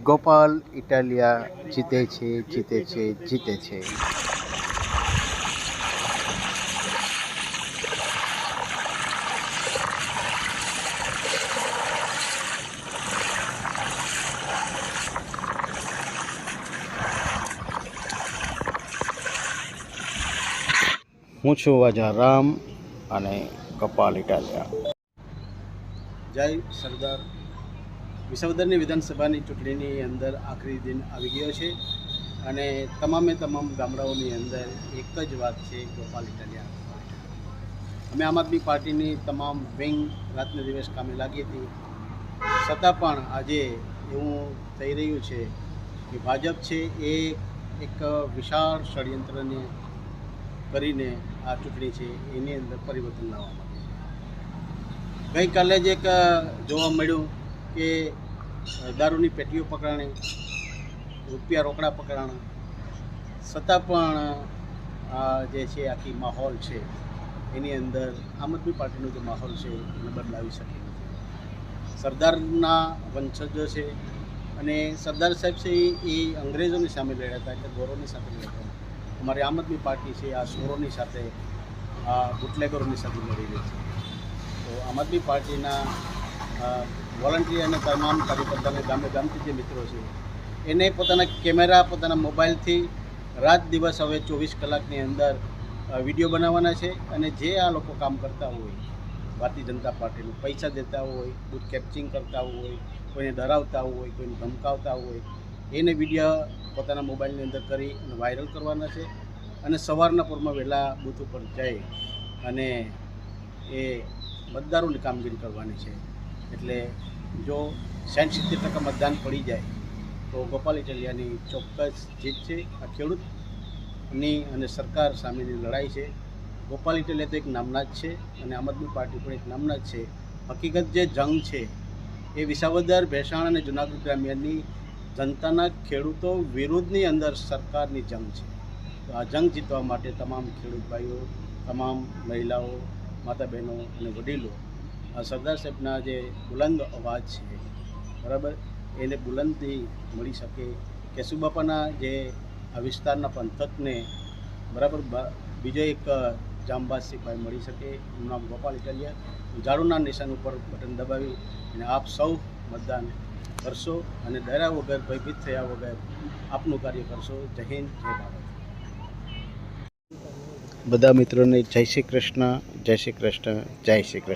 ગોપાલ ઇટાલિયા જીતે છે, જીતે છે, જીતે છે। હું છું વાજા રામ અને ગોપાલ ઇટાલિયા। જય સરદાર। વિસાવદરની વિધાનસભાની ચૂંટણીની અંદર આખરી દિન આવી ગયો છે અને તમામે તમામ ગામડાઓની અંદર એક જ વાત છે, ગોપાલ ઇટાલિયા। અમે આમ આદમી પાર્ટીની તમામ વિંગ રાતને દિવસ કામે લાગી હતી, છતાં પણ આજે એવું થઈ રહ્યું છે કે ભાજપ છે એ એક વિશાળ ષડયંત્રને કરીને આ ચૂંટણી છે એની અંદર પરિવર્તન લાવવા માંગે છે। ગઈકાલે જ એક જોવા મળ્યું કે દારૂની પેટીઓ પકડાણી, રૂપિયા રોકડા પકડાણા, છતાં પણ આ જે છે આખી માહોલ છે એની અંદર આમ આદમી પાર્ટીનો જે માહોલ છે એને બદલાવી શકે નથી। સરદારના વંશજો છે અને સરદાર સાહેબ છે એ અંગ્રેજોની સામે લડ્યા હતા, એટલે ગોરોની સાથે લડ્યા હતા। અમારી આમ આદમી પાર્ટી છે આ સોરોની સાથે, આ બુટલેગરોની સાથે લડી રહી છે। તો આમ આદમી પાર્ટીના વોલન્ટિયર અને તમામ કાર્યકર્તાને ગામે ગામથી જે મિત્રો છે એને પોતાના કેમેરા, પોતાના મોબાઈલથી રાત દિવસ હવે 24 કલાકની અંદર વિડીયો બનાવવાના છે અને જે આ લોકો કામ કરતા હોય, ભારતીય જનતા પાર્ટીનું પૈસા દેતા હોય, બૂથ કેપ્ચરિંગ કરતા હોય, કોઈને ડરાવતા હોય, કોઈને ધમકાવતા હોય, એને વિડીયો પોતાના મોબાઈલની અંદર કરી અને વાયરલ કરવાના છે અને સવારના પૂરમાં વહેલા બૂથ ઉપર જઈ અને એ મતદારોની કામગીરી કરવાની છે। એટલે જો 60-70% મતદાન પડી જાય તો ગોપાલ ઇટાલિયાની ચોક્કસ જીત છે। આ ખેડૂતની અને સરકાર સામેની લડાઈ છે। ગોપાલ ઇટાલિયા તો એક નામના જ છે અને આમ આદમી પાર્ટી પણ એક નામના જ છે। હકીકત જે જંગ છે એ વિસાવદર, ભેસાણ અને જુનાગઢ ગ્રામ્યની જનતાના ખેડૂતો વિરુદ્ધની અંદર સરકારની જંગ છે। તો આ જંગ જીતવા માટે તમામ ખેડૂત ભાઈઓ, તમામ મહિલાઓ, માતા બહેનો અને વડીલો આ સરદાર સાહેબના જે બુલંદ અવાજ છે, બરાબર, એને બુલંદી મળી શકે, કેશુબાપાના જે આ વિસ્તારના પંથકને બરાબર બીજો એક જાંબાજ સિપાઈ મળી શકે। એનું નામ ગોપાલ ઇટાલિયા। ઝાડુના નિશાન ઉપર બટન દબાવી અને આપ સૌ મતદાન કરશો અને ડર્યા વગર, ભયભીત થયા વગર આપનું કાર્ય કરશો। જય હિન્દ, જય ભારત। બધા મિત્રોને જય શ્રી કૃષ્ણ, જય શ્રી કૃષ્ણ, જય શ્રી કૃષ્ણ।